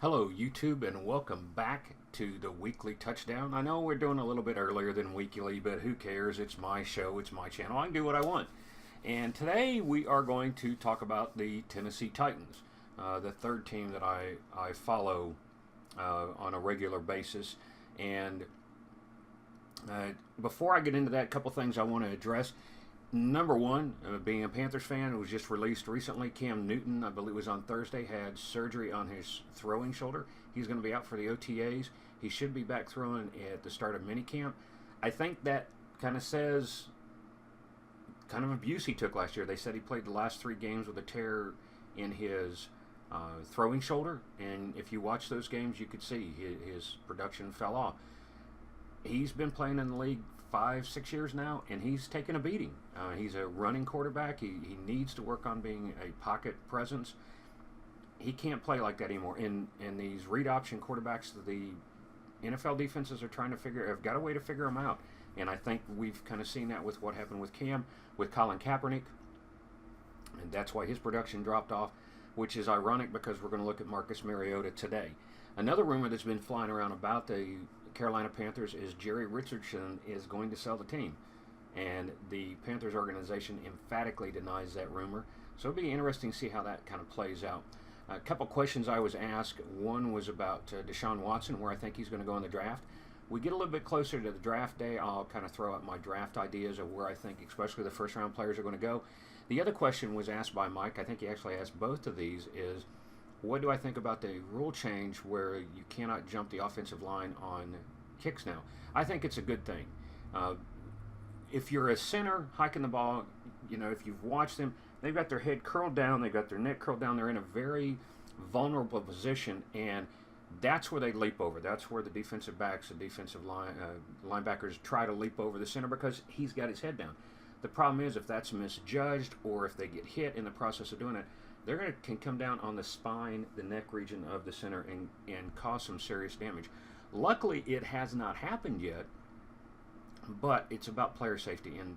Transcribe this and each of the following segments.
Hello, YouTube, and welcome back to the weekly touchdown. I know we're doing a little bit earlier than weekly, but who cares? It's my show, it's my channel. I can do what I want. And today we are going to talk about the Tennessee Titans, the third team that I follow on a regular basis. And before I get into that, a couple things I want to address. Number one, being a Panthers fan, it was just released recently. Cam Newton, I believe it was on Thursday, had surgery on his throwing shoulder. He's going to be out for the OTAs. He should be back throwing at the start of minicamp. I think that kind of says kind of abuse he took last year. They said he played the last 3 games with a tear in his throwing shoulder, and if you watch those games, you could see his production fell off. He's been playing in the league 5-6 years now, and he's taken a beating. He's a running quarterback. He needs to work on being a pocket presence. He can't play like that anymore. And these read option quarterbacks, the NFL defenses are trying to have got a way to figure them out. And I think we've kind of seen that with what happened with Cam, with Colin Kaepernick, and that's why his production dropped off, which is ironic because we're going to look at Marcus Mariota today. Another rumor that's been flying around about the Carolina Panthers is Jerry Richardson is going to sell the team, and the Panthers organization emphatically denies that rumor. So it'll be interesting to see how that kind of plays out. A couple questions I was asked. One was about Deshaun Watson, where I think he's going to go in the draft. We get a little bit closer to the draft day, I'll kind of throw out my draft ideas of where I think especially the first round players are going to go. The other question was asked by Mike, I think he actually asked both of these, is what do I think about the rule change where you cannot jump the offensive line on kicks now? I think it's a good thing. If you're a center hiking the ball, if you've watched them, they've got their head curled down, they've got their neck curled down, they're in a very vulnerable position, and that's where they leap over. That's where the defensive backs, the defensive linebackers try to leap over the center because he's got his head down. The problem is if that's misjudged or if they get hit in the process of doing it, can come down on the spine, the neck region of the center, and cause some serious damage. Luckily, it has not happened yet, but it's about player safety, and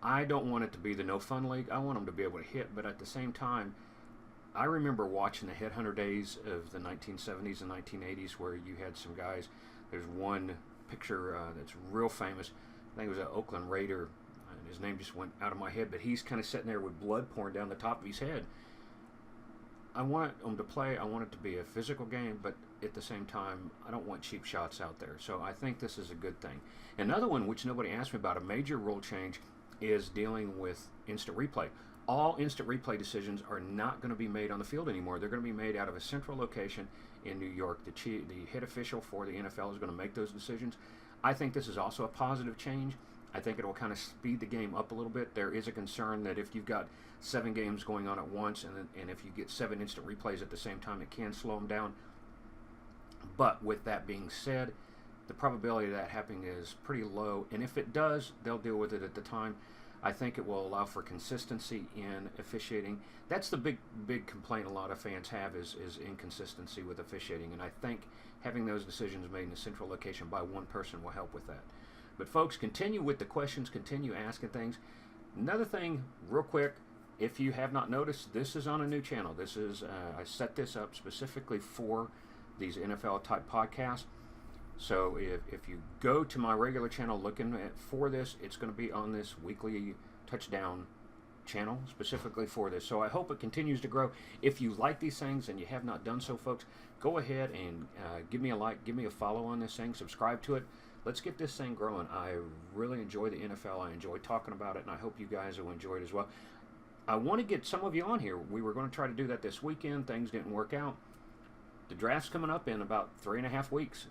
I don't want it to be the no fun league. I want them to be able to hit, but at the same time, I remember watching the headhunter days of the 1970s and 1980s where you had some guys. There's one picture that's real famous. I think it was an Oakland Raider, and his name just went out of my head, but he's kind of sitting there with blood pouring down the top of his head. I want them to play. I want it to be a physical game, but at the same time, I don't want cheap shots out there. So I think this is a good thing. Another one, which nobody asked me about, a major rule change, is dealing with instant replay. All instant replay decisions are not going to be made on the field anymore. They're going to be made out of a central location in New York. The head official for the NFL is going to make those decisions. I think this is also a positive change. I think it will kind of speed the game up a little bit. There is a concern that if you've got 7 games going on at once, and if you get 7 instant replays at the same time, it can slow them down. But with that being said, the probability of that happening is pretty low. And if it does, they'll deal with it at the time. I think it will allow for consistency in officiating. That's the big complaint a lot of fans have is inconsistency with officiating. And I think having those decisions made in a central location by one person will help with that. But folks, continue with the questions, continue asking things. Another thing, real quick, if you have not noticed, this is on a new channel. This is I set this up specifically for these NFL type podcasts. So if you go to my regular channel looking for this, it's going to be on this weekly touchdown channel specifically for this. So I hope it continues to grow. If you like these things and you have not done so, folks, go ahead and give me a like, give me a follow on this thing, subscribe to it. Let's get this thing growing. I really enjoy the NFL. I enjoy talking about it, and I hope you guys will enjoy it as well. I want to get some of you on here. We were going to try to do that this weekend. Things didn't work out. The draft's coming up in about 3.5 weeks.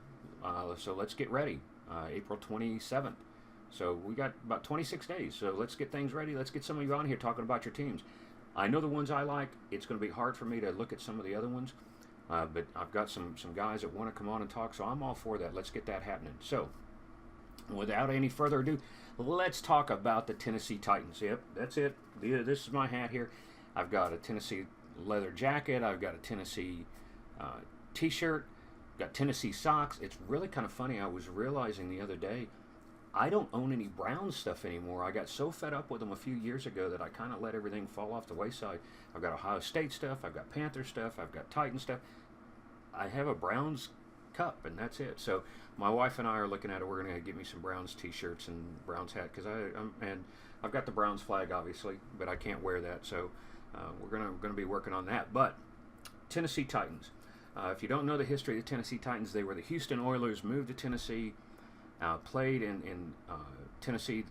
So let's get ready. April 27th. So we got about 26 days. So let's get things ready. Let's get some of you on here talking about your teams. I know the ones I like. It's going to be hard for me to look at some of the other ones. But I've got some guys that want to come on and talk, so I'm all for that. Let's get that happening. So, without any further ado, let's talk about the Tennessee Titans. Yep, that's it. This is my hat here. I've got a Tennessee leather jacket. I've got a Tennessee t-shirt. Got Tennessee socks. It's really kind of funny. I was realizing the other day, I don't own any Brown stuff anymore. I got so fed up with them a few years ago that I kind of let everything fall off the wayside. I've got Ohio State stuff. I've got Panther stuff. I've got Titan stuff. I have a Browns cup, and that's it. So my wife and I are looking at it. We're going to get me some Browns T-shirts and Browns hat because and I've got the Browns flag obviously, but I can't wear that. So we're gonna be working on that. But Tennessee Titans. If you don't know the history of the Tennessee Titans, they were the Houston Oilers, moved to Tennessee, played in Tennessee,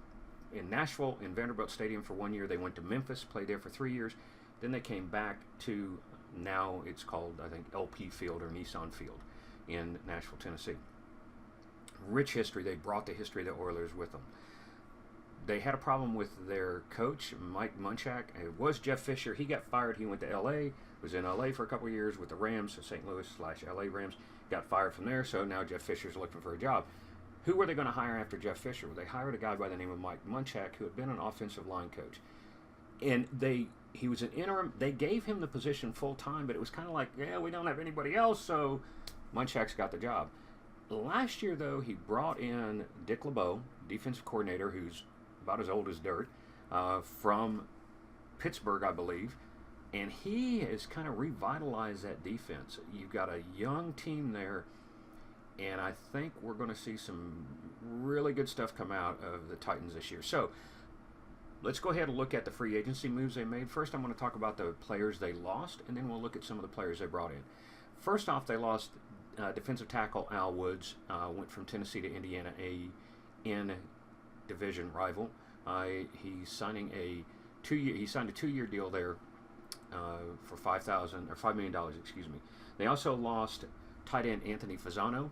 in Nashville, in Vanderbilt Stadium for 1 year. They went to Memphis, played there for 3 years. Then they came back to, now it's called, I think, LP Field or Nissan Field in Nashville, Tennessee. Rich history. They brought the history of the Oilers with them. They had a problem with their coach, Mike Munchak. It was Jeff Fisher. He got fired. He went to L.A., was in L.A. for a couple of years with the Rams, the St. Louis/L.A. Rams. Got fired from there, so now Jeff Fisher's looking for a job. Who were they going to hire after Jeff Fisher? Well, they hired a guy by the name of Mike Munchak, who had been an offensive line coach. And he was an interim. They gave him the position full time, but it was kind of like, yeah, we don't have anybody else, so Munchak's got the job. Last year, though, he brought in Dick LeBeau, defensive coordinator, who's about as old as dirt, from Pittsburgh, I believe, and he has kind of revitalized that defense. You've got a young team there, and I think we're going to see some really good stuff come out of the Titans this year. So let's go ahead and look at the free agency moves they made. First, I'm going to talk about the players they lost, and then we'll look at some of the players they brought in. First off, they lost defensive tackle Al Woods, went from Tennessee to Indiana, a in-division rival. He's signing a 2-year. He signed a 2-year deal there for $5 million. Excuse me. They also lost tight end Anthony Fasano.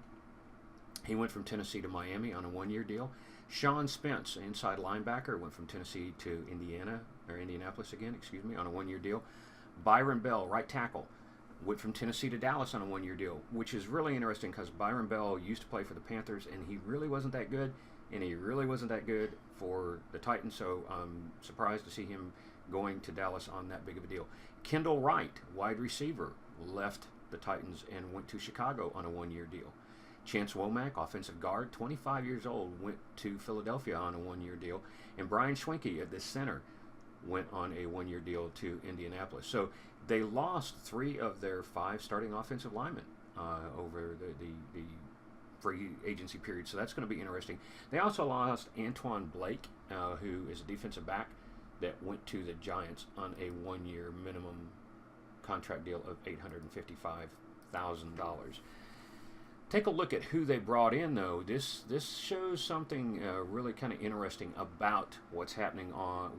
He went from Tennessee to Miami on a 1-year deal. Sean Spence, inside linebacker, went from Tennessee to Indianapolis again, on a 1-year deal. Byron Bell, right tackle, went from Tennessee to Dallas on a 1-year deal, which is really interesting because Byron Bell used to play for the Panthers, and he really wasn't that good, and he really wasn't that good for the Titans, so I'm surprised to see him going to Dallas on that big of a deal. Kendall Wright, wide receiver, left the Titans and went to Chicago on a 1-year deal. Chance Womack, offensive guard, 25 years old, went to Philadelphia on a 1-year deal. And Brian Schwenke at the center went on a 1-year deal to Indianapolis. So they lost 3 of their 5 starting offensive linemen over the free agency period. So that's going to be interesting. They also lost Antoine Blake, who is a defensive back that went to the Giants on a 1-year minimum contract deal of $855,000. Take a look at who they brought in, though. This shows something really kind of interesting about what's happening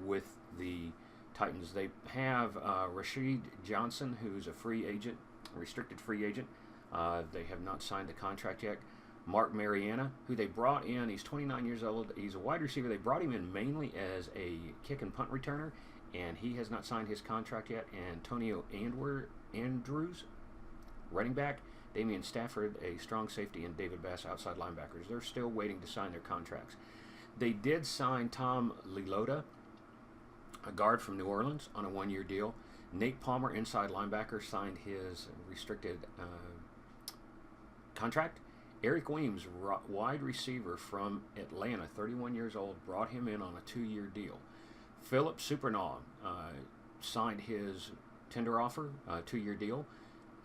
with the Titans. They have Rashid Johnson, who's a free agent, restricted free agent. They have not signed the contract yet. Mark Mariana, who they brought in, he's 29 years old. He's a wide receiver. They brought him in mainly as a kick and punt returner, and he has not signed his contract yet. Antonio Andrews, running back. Damian Stafford, a strong safety, and David Bass, outside linebackers. They're still waiting to sign their contracts. They did sign Tom Lilota, a guard from New Orleans, on a 1-year deal. Nate Palmer, inside linebacker, signed his restricted contract. Eric Weems, wide receiver from Atlanta, 31 years old, brought him in on a 2-year deal. Philip Supernaw signed his tender offer, 2-year deal.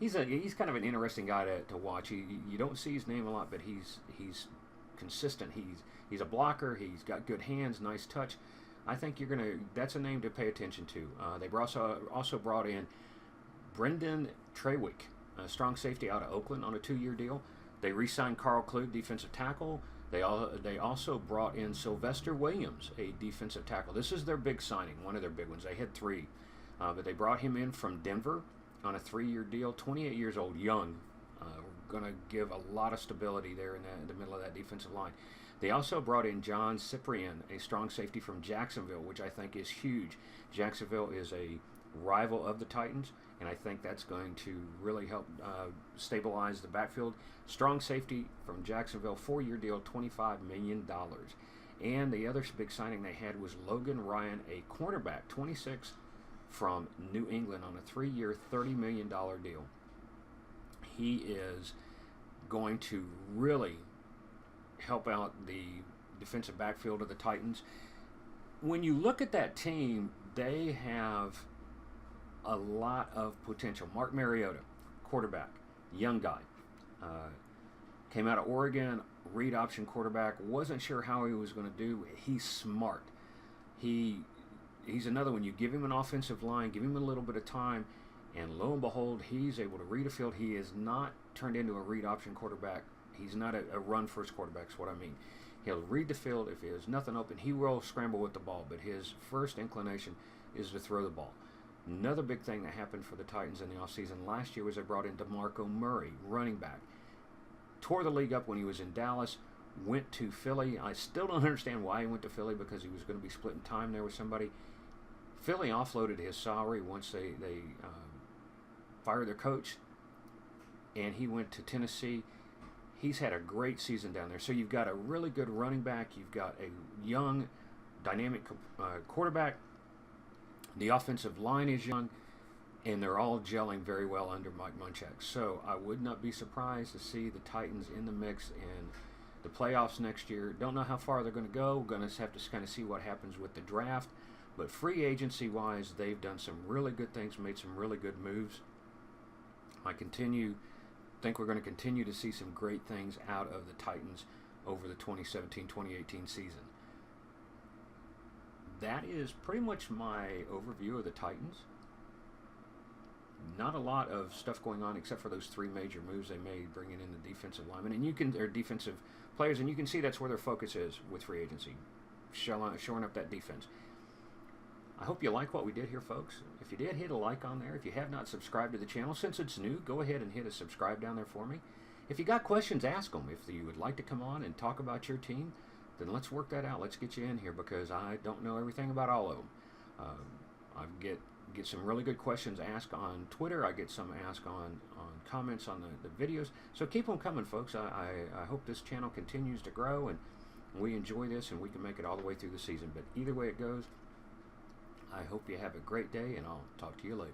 He's kind of an interesting guy to watch. You don't see his name a lot, but he's consistent. He's a blocker. He's got good hands, nice touch. I think that's a name to pay attention to. They also brought in Brendan Trewick, a strong safety out of Oakland, on a 2-year deal. They re-signed Carl Klug, defensive tackle. They also brought in Sylvester Williams, a defensive tackle. This is their big signing, one of their big ones. They had 3, but they brought him in from Denver on a 3-year deal, 28 years old, young, going to give a lot of stability there in the middle of that defensive line. They also brought in John Cyprian, a strong safety from Jacksonville, which I think is huge. Jacksonville is a rival of the Titans, and I think that's going to really help stabilize the backfield. Strong safety from Jacksonville, 4-year deal, $25 million. And the other big signing they had was Logan Ryan, a cornerback, 26, from New England on a 3-year, $30 million deal. He is going to really help out the defensive backfield of the Titans. When you look at that team, they have a lot of potential. Mark Mariota, quarterback, young guy. Came out of Oregon, read option quarterback. Wasn't sure how he was going to do. He's smart. He's another one. You give him an offensive line, give him a little bit of time, and lo and behold, he's able to read a field. He is not turned into a read option quarterback. He's not a run first quarterback, is what I mean. He'll read the field. If there's nothing open, he will scramble with the ball, but his first inclination is to throw the ball. Another big thing that happened for the Titans in the offseason last year was they brought in DeMarco Murray, running back. Tore the league up when he was in Dallas, went to Philly. I still don't understand why he went to Philly, because he was going to be splitting time there with somebody. Philly offloaded his salary once they fired their coach, and he went to Tennessee. He's had a great season down there. So you've got a really good running back. You've got a young, dynamic quarterback. The offensive line is young, and they're all gelling very well under Mike Munchak. So I would not be surprised to see the Titans in the mix in the playoffs next year. Don't know how far they're going to go. We're going to have to kind of see what happens with the draft. But free agency-wise, they've done some really good things, made some really good moves. I think we're going to continue to see some great things out of the Titans over the 2017-2018 season. That is pretty much my overview of the Titans. Not a lot of stuff going on except for those three major moves they made, bringing in the defensive linemen, or defensive players, and you can see that's where their focus is with free agency, shoring up that defense. I hope you like what we did here, folks. If you did, hit a like on there. If you have not subscribed to the channel, since it's new, go ahead and hit a subscribe down there for me. If you got questions, ask them. If you would like to come on and talk about your team, then let's work that out. Let's get you in here, because I don't know everything about all of them. I get some really good questions asked on Twitter. I get some asked on comments on the videos. So keep them coming, folks. I hope this channel continues to grow, and we enjoy this, and we can make it all the way through the season. But either way it goes, I hope you have a great day, and I'll talk to you later.